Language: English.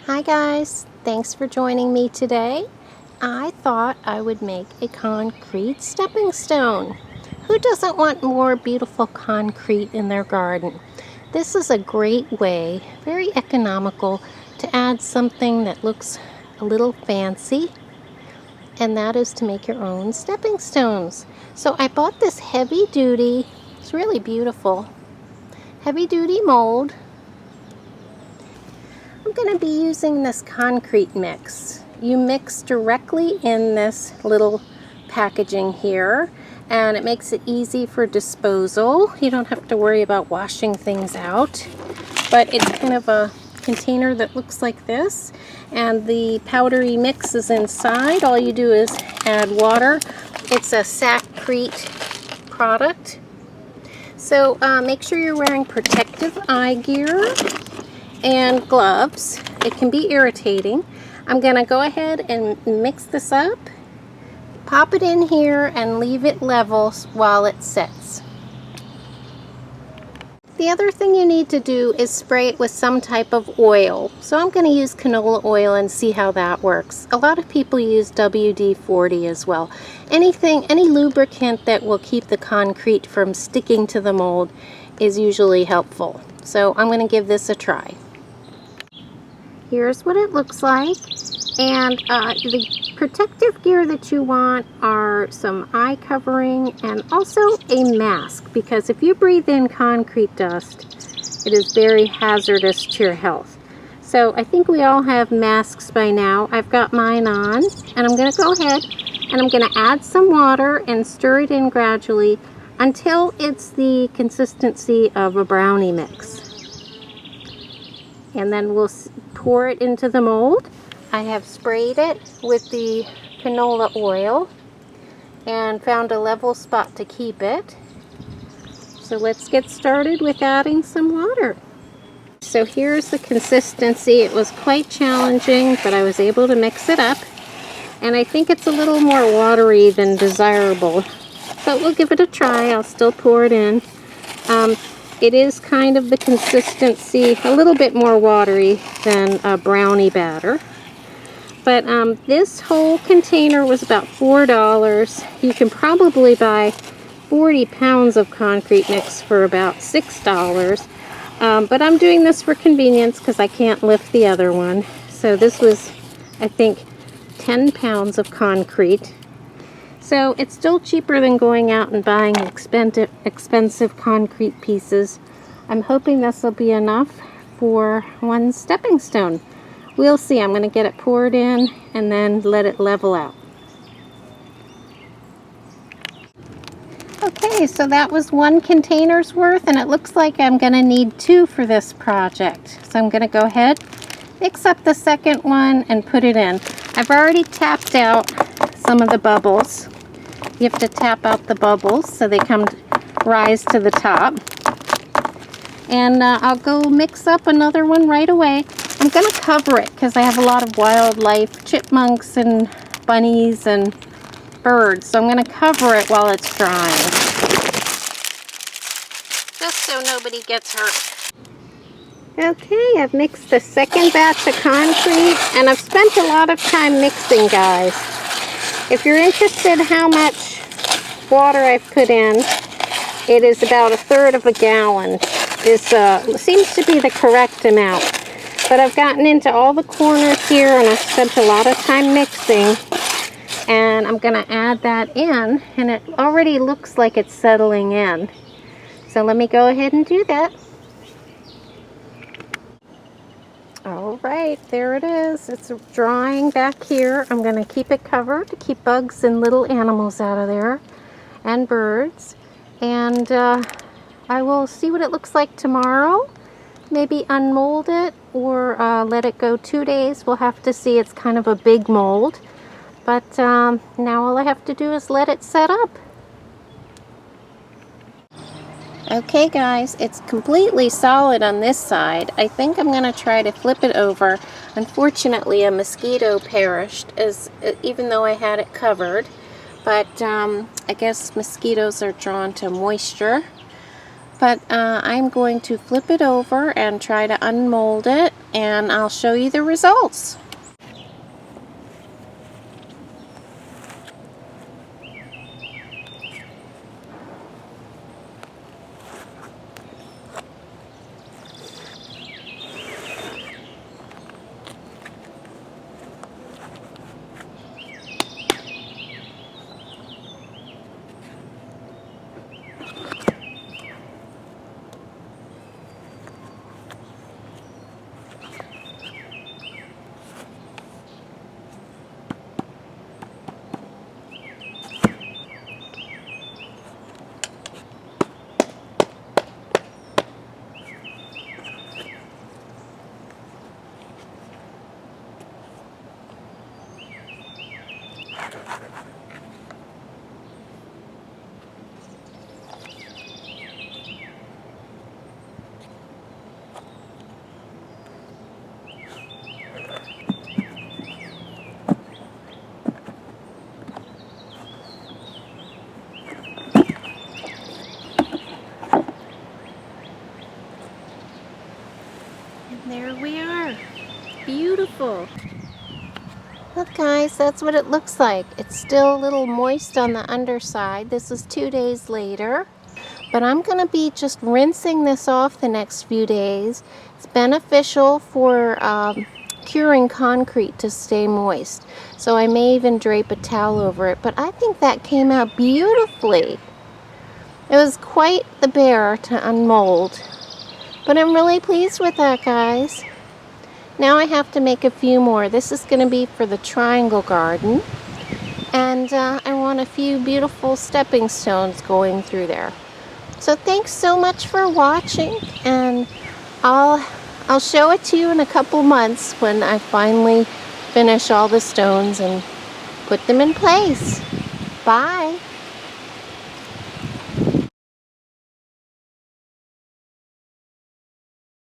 Hi guys, thanks for joining me today. I thought I would make a concrete stepping stone. Who doesn't want more beautiful concrete in their garden? This is a great way, very economical, to add something that looks a little fancy, and that is to make your own stepping stones. So I bought this heavy duty, it's really beautiful, heavy duty mold. I'm going to be using this concrete mix. You mix directly in this little packaging here, and it makes it easy for disposal. You don't have to worry about washing things out, but it's kind of a container that looks like this, and the powdery mix is inside. All you do is add water. It's a Sackcrete product. So make sure you're wearing protective eye gear and gloves. It can be irritating. I'm going to go ahead and mix this up, pop it in here, and leave it level while it sets. The other thing you need to do is spray it with some type of oil. So I'm going to use canola oil and see how that works. A lot of people use WD-40 as well. Any lubricant that will keep the concrete from sticking to the mold is usually helpful. So I'm going to give this a try. Here's what it looks like, and the protective gear that you want are some eye covering and also a mask, because if you breathe in concrete dust, it is very hazardous to your health. So I think we all have masks by now. I've got mine on, and I'm going to go ahead and I'm going to add some water and stir it in gradually until it's the consistency of a brownie mix. And then we'll pour it into the mold. I have sprayed it with the canola oil and found a level spot to keep it. So let's get started with adding some water. So here's the consistency. It was quite challenging, but I was able to mix it up. And I think it's a little more watery than desirable, but we'll give it a try. I'll still pour it in. It is kind of the consistency, a little bit more watery than a brownie batter. But this whole container was about $4. You can probably buy 40 pounds of concrete mix for about $6. But I'm doing this for convenience because I can't lift the other one. So this was, I think, 10 pounds of concrete. So it's still cheaper than going out and buying expensive concrete pieces. I'm hoping this will be enough for one stepping stone. We'll see. I'm going to get it poured in and then let it level out. Okay, so that was one container's worth, and it looks like I'm going to need 2 for this project. So I'm going to go ahead, mix up the second one, and put it in. I've already tapped out some of the bubbles. You have to tap out the bubbles so they rise to the top. And I'll go mix up another one right away. I'm going to cover it because I have a lot of wildlife, chipmunks and bunnies and birds. So I'm going to cover it while it's drying, just so nobody gets hurt. Okay, I've mixed the second batch of concrete, and I've spent a lot of time mixing, guys. If you're interested how much water I've put in, it is about 1/3 of a gallon. This seems to be the correct amount. But I've gotten into all the corners here, and I've spent a lot of time mixing. And I'm going to add that in, and it already looks like it's settling in. So let me go ahead and do that. All right, there it is. It's drying back here. I'm going to keep it covered to keep bugs and little animals out of there, and birds. And I will see what it looks like tomorrow. Maybe unmold it or let it go 2 days. We'll have to see. It's kind of a big mold. But now all I have to do is let it set up. Okay guys, it's completely solid on this side. I think I'm going to try to flip it over. Unfortunately, a mosquito perished, even though I had it covered. But I guess mosquitoes are drawn to moisture. But I'm going to flip it over and try to unmold it, and I'll show you the results. And there we are. Beautiful. Look guys, that's what it looks like. It's still a little moist on the underside. This is 2 days later. But I'm going to be just rinsing this off the next few days. It's beneficial for curing concrete to stay moist. So I may even drape a towel over it. But I think that came out beautifully. It was quite the bear to unmold. But I'm really pleased with that, guys. Now I have to make a few more. This is going to be for the triangle garden. And I want a few beautiful stepping stones going through there. So thanks so much for watching, and I'll show it to you in a couple months when I finally finish all the stones and put them in place. Bye.